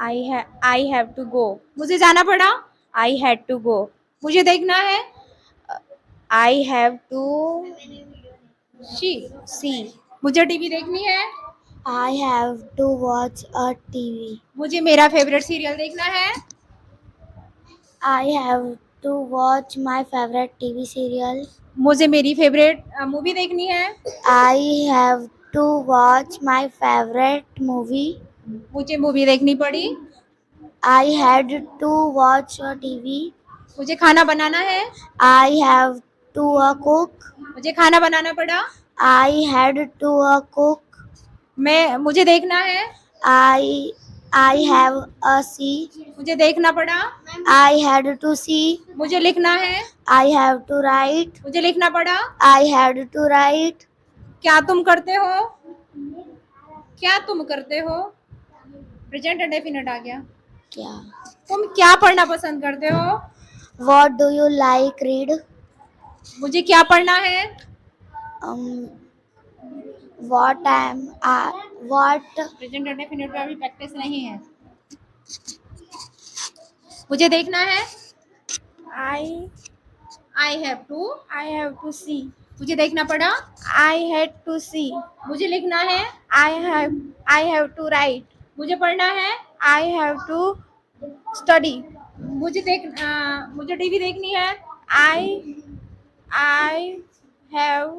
I have to go. मुझे जाना पड़ा। I had to go. मुझे देखना है। I have to she. see. मुझे टीवी देखनी है। I have to watch a TV. मुझे मेरा फेवरेट सीरियल देखना है। I have to watch my favorite TV serial. मुझे मेरी फेवरेट मूवी देखनी है। I have to watch my favorite movie. मुझे मूवी देखनी पड़ी। I had to watch a TV. मुझे खाना बनाना है। I have to cook. मुझे खाना बनाना पड़ा। I had to cook. मुझे देखना है। I have a see. मुझे देखना पड़ा। I had to see. मुझे लिखना है। I have to write. मुझे लिखना पड़ा। I had to write. क्या तुम करते हो? क्या तुम करते हो? प्रेजेंट इंडेफिनिट आ गया। क्या? तुम क्या पढ़ना पसंद करते हो? What do you like read? मुझे क्या पढ़ना है? What प्रेजेंट इंडेफिनिट पे अभी प्रैक्टिस नहीं है। मुझे देखना है। I have to see. मुझे देखना पड़ा। I had to see. मुझे लिखना है। I have to write. मुझे पढ़ना है। I have to study. मुझे टीवी देखनी है। I have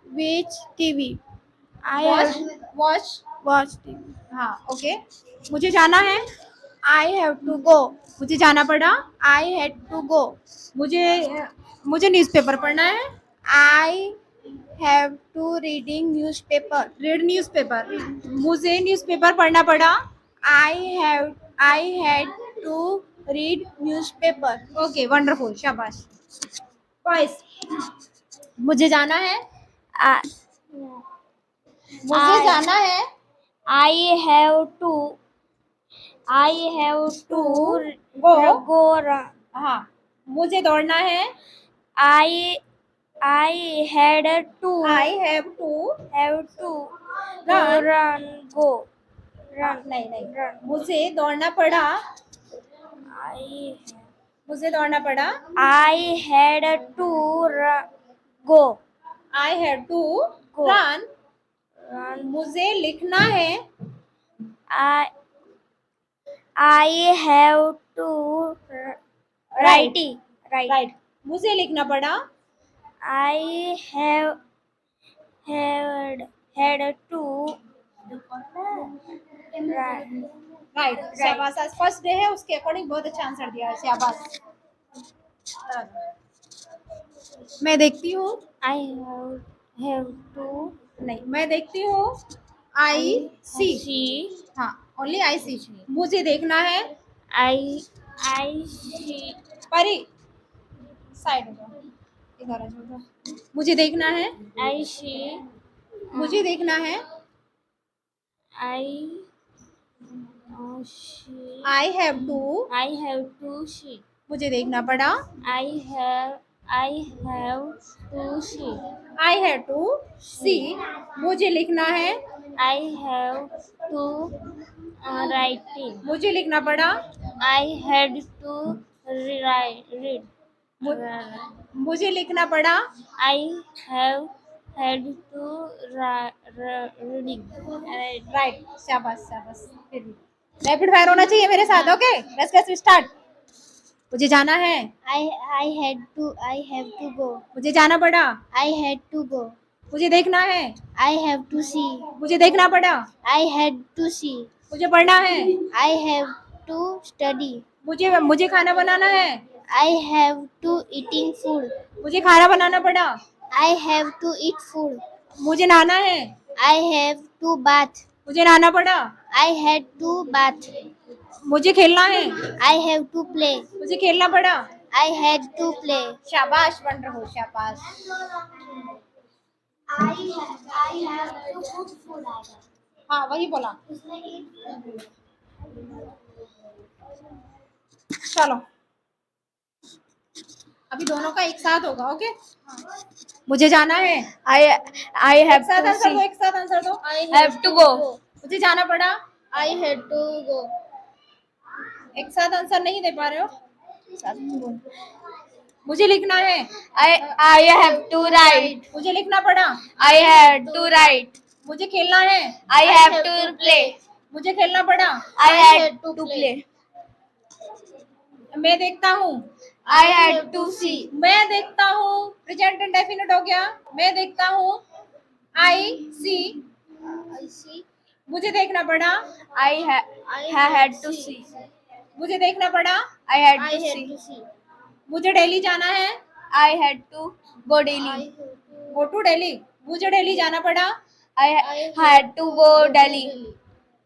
watch TV. I have watch. watch TV. हाँ, ओके। मुझे जाना है। I have to go. मुझे जाना पड़ा। I had to go. मुझे न्यूज़पेपर पढ़ना है। I have to reading newspaper. Read newspaper. मुझे न्यूज़पेपर पढ़ना पड़ा। I had to read newspaper. Okay, wonderful, शाबाश। बॉयज, मुझे जाना है। I, मुझे जाना है। I have to go. go run. हाँ, मुझे दौड़ना है। I had to I have to run go run. नहीं, Run. मुझे दौड़ना पड़ा। I मुझे दौड़ना पड़ा। had to go I have to Go. Run. run. मुझे लिखना है। I have to write. Write. मुझे लिखना पड़ा। I had to write. Right, शाबाश। आज फर्स्ट डे है, उसके अकॉर्डिंग बहुत अच्छा आंसर दिया है, शाबाश। मैं देखती हूँ। I have to नहीं, मैं देखती हूँ। आई सी। see. हाँ, ओनली आई सी। मुझे देखना है। I see. परी, साइड हो जाओ, इधर आ जाओ। मुझे देखना है। I see. मुझे देखना है। I see. I have to. I have to see. मुझे देखना पड़ा। I have to see. I have to see. मुझे लिखना है। I have to writing. मुझे लिखना पड़ा। I had to read. मुझे लिखना पड़ा। I have had to reading. Right, शाबाश शाबाश। रैपिड फायर होना चाहिए मेरे साथ। Okay, let's start. मुझे जाना है। I have to go. मुझे जाना पड़ा। I had to go. मुझे देखना है। I have to see. मुझे देखना पड़ा। I had to see. मुझे पढ़ना है। I have to study. मुझे खाना बनाना है। I have to eating food. मुझे खाना बनाना पड़ा। I have to eat food. मुझे नहाना है। I have to bath. मुझे नहाना पड़ा। I had to bath. मुझे खेलना है। I have to play. मुझे खेलना पड़ा। I had to play. शाबाश, वंडरफुल, शाबाश। I have to cook food. हाँ, वही बोला। चलो, अभी दोनों का एक साथ होगा। ओके, मुझे जाना है। I have एक साथ to आंसर दो, see. एक साथ आंसर दो। I have to go. मुझे जाना पड़ा। I had to go. एक साथ आंसर नहीं दे पा रहे हो, साथ में बोल। मुझे लिखना है, I have to write. मुझे लिखना पड़ा, I have to write. मुझे खेलना है, I have to play. मुझे खेलना पड़ा, I had to play. मैं देखता हूँ, I had to see. मैं देखता हूँ, प्रेजेंट इंडेफिनिट हो गया, मैं देखता हूँ, आई सी, I see. मुझे देखना पड़ा, I had to see. मुझे देखना पड़ा, I had to see. मुझे दिल्ली जाना है, I had to go Delhi. Go to Delhi, मुझे दिल्ली जाना पड़ा, I had to go Delhi.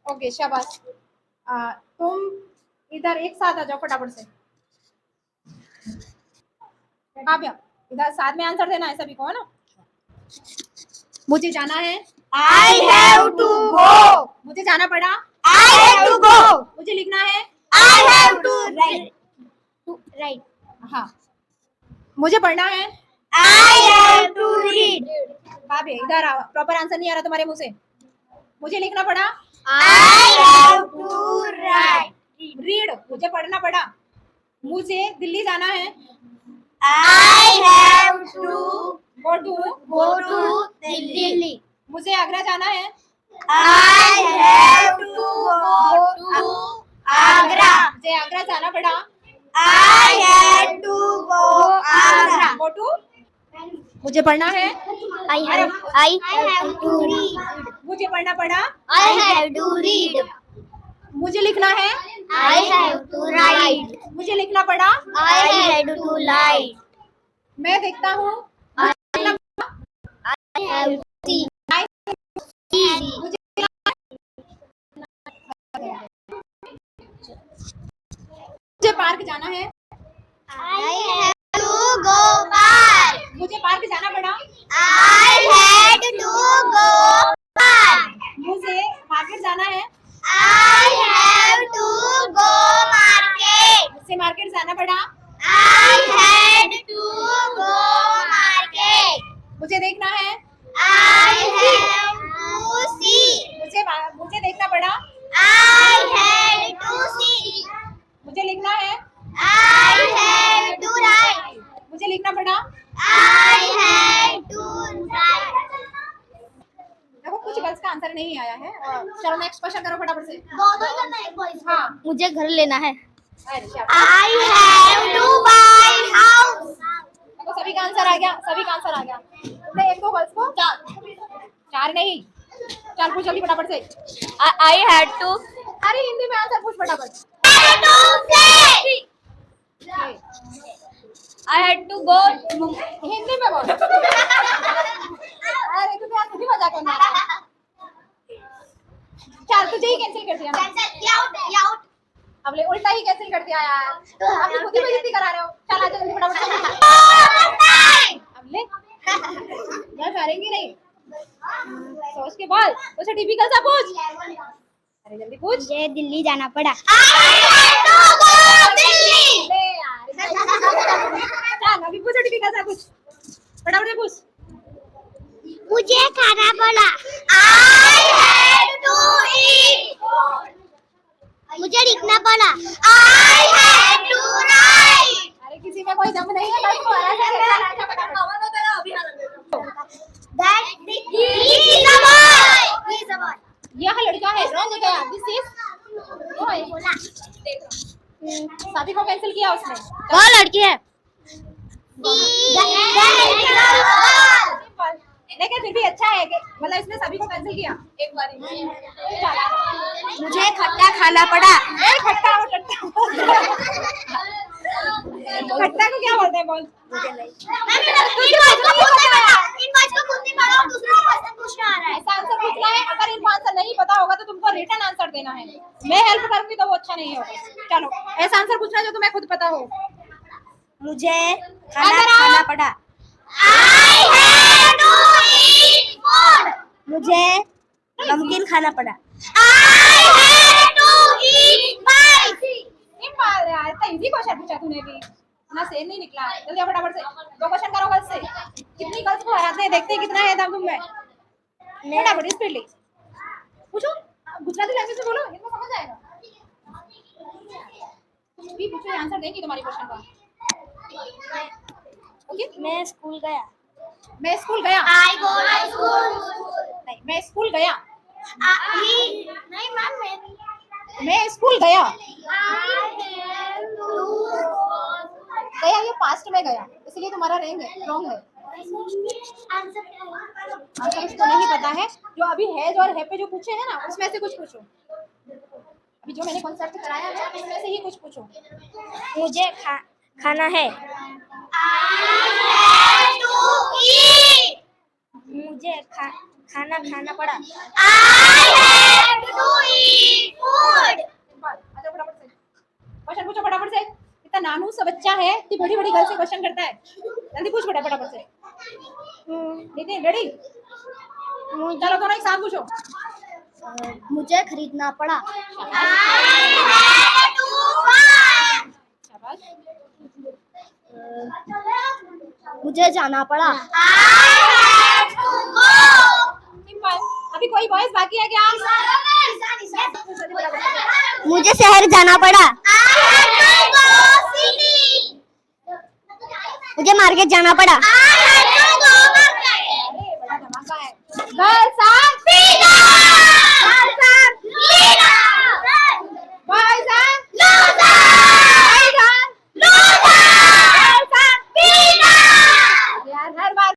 Okay शाबाश। तुम इधर एक साथ आ जाओ फटाफट से, काव्या इधर साथ में आंसर देना है सभी को, है ना। मुझे जाना है, I have to go. मुझे जाना पड़ा, I have to go. मुझे लिखना है, I have to write. Write. हाँ, मुझे पढ़ना है, I have to read. Kavya इधर आओ, प्रॉपर आंसर नहीं आ रहा तुम्हारे मुंह से, मुझे लिखना पड़ा, I have to write. Read, मुझे पढ़ना पड़ा, मुझे दिल्ली जाना है, I have to go to, go to Delhi. मुझे आगरा जाना है, I have to go to Agra. मुझे आगरा जाना पड़ा, I had to go Agra. Go to, मुझे पढ़ना है, I have to read. मुझे पढ़ना पड़ा, I have to read. मुझे लिखना है, I have to write. मुझे लिखना पड़ा, I had to write. मैं देखता हूँ, I have to see. मुझे मुझे पार्क जाना है, I have to go park. मुझे पार्क जाना पड़ा, I had to go park. मुझे मार्केट जाना है, I have to go market. मुझसे मार्केट जाना पड़ा, I had to go market. मुझे देखना है, I have to see. मुझे देखना पड़ा, I had to see. मुझे लिखना है, I had to write. मुझे लिखना पड़ा। I had to write. देखो कुछ गर्ल्स का आंसर नहीं आया है। चलो नेक्स्ट क्वेश्चन करो फटाफट से। दो ही करना है बॉयज। हाँ मुझे घर लेना है। अरे शाबाश। I have to buy house. देखो सभी का आंसर आ गया, सभी का आंसर आ गया। तुमने एक दो गर्ल्स को चार नहीं, चल पूछ जल्दी फटाफट से। I had to. अरे हिंदी में आंसर पूछ फटाफट। I had to go. Hindi में बोल। अरे तू क्या खुद ही मजाक करना। चल तुझे ही कैंसिल कर दिया। अब ले उल्टा ही कैंसिल कर दिया यार। अब खुद ही बेइज्जती करा रहे हो। चल आ जा जल्दी फटाफट। अब ले मैं करेंगी नहीं। सोच के बोल। उसे टिपिकल सा पूछ। अरे जल्दी पूछ। मुझे दिल्ली जाना पड़ा। ले यार। चल अभी पूछ टिपिकल सा कुछ। फटाफट से पूछ। मुझे खाना पड़ा। I had to eat. मुझे लिखना पड़ा। I had to write. अरे किसी में कोई दम नहीं है बस को आराम से लिखना है। That he is a boy. He is a boy. यह लड़का है रॉन्ग हो गया। This is boy. सभी को कैंसिल किया उसने। वो लड़की है। लेकिन फिर भी अच्छा है कि मतलब इसने सभी को कैंसिल किया एक बार ही। मुझे खट्टा खाना पड़ा। खट्टा और टट्टा खट्टा को क्या बोलते हैं बोल। ऐसा आंसर पूछना है। अगर इनको आंसर नहीं पता होगा तो तुमको रिटर्न आंसर देना है। मैं हेल्प करूंगी तो वो अच्छा नहीं होगा। चलो ऐसा आंसर पूछना जो तुम्हें खुद पता हो। मुझे खाना पड़ा। I had to eat food. मुझे नमकीन खाना पड़ा। I had to eat spicy. यार इतना इजी क्वेश्चन पूछा तूने भी ना सेम नहीं निकला। जल्दी फटाफट से दो क्वेश्चन करो गर्ल्स से। कितनी गर्ल्स को हराते हैं देखते हैं कितना है दम तुम में। फटाफट स्पीडली पूछो। गुजराती लैंग्वेज में बोलो इनको समझ आएगा। भी पूछो आंसर देंगी तुम्हारे क्वेश्चन का। ओके, मैं स्कूल गया। मैं स्कूल गया। I go to school. नहीं, मैं स्कूल गया। नहीं मैम मैं स्कूल गया। I have to गया ये पास्ट में गया, इसलिए तुम्हारा रॉन्ग है। आंसर क्या है? आंसर उसको नहीं पता है। जो अभी हैज और है पे जो पूछे हैं ना, उसमें से कुछ पूछो। अभी जो मैंने कॉन्सेप्ट कराया है उसमें से ही कुछ पूछो। मुझे खाना है। मुझे खाना खाना पड़ा। अच्छा फटाफट से क्वेश्चन पूछो, फटाफट से। इतना नानू सा बच्चा है कि बड़ी बड़ी गर्ल से क्वेश्चन करता है। जल्दी पूछ बेटा, फटाफट से। नितिन रेडी? चलो दोनों एक साथ पूछो। मुझे खरीदना पड़ा। शाबाश। मुझे जाना पड़ा। सिंपल। अभी कोई बॉयज बाकी है क्या? मुझे शहर जाना पड़ा। मुझे मार्केट जाना पड़ा। अरे बड़ा धमाका है। Girls are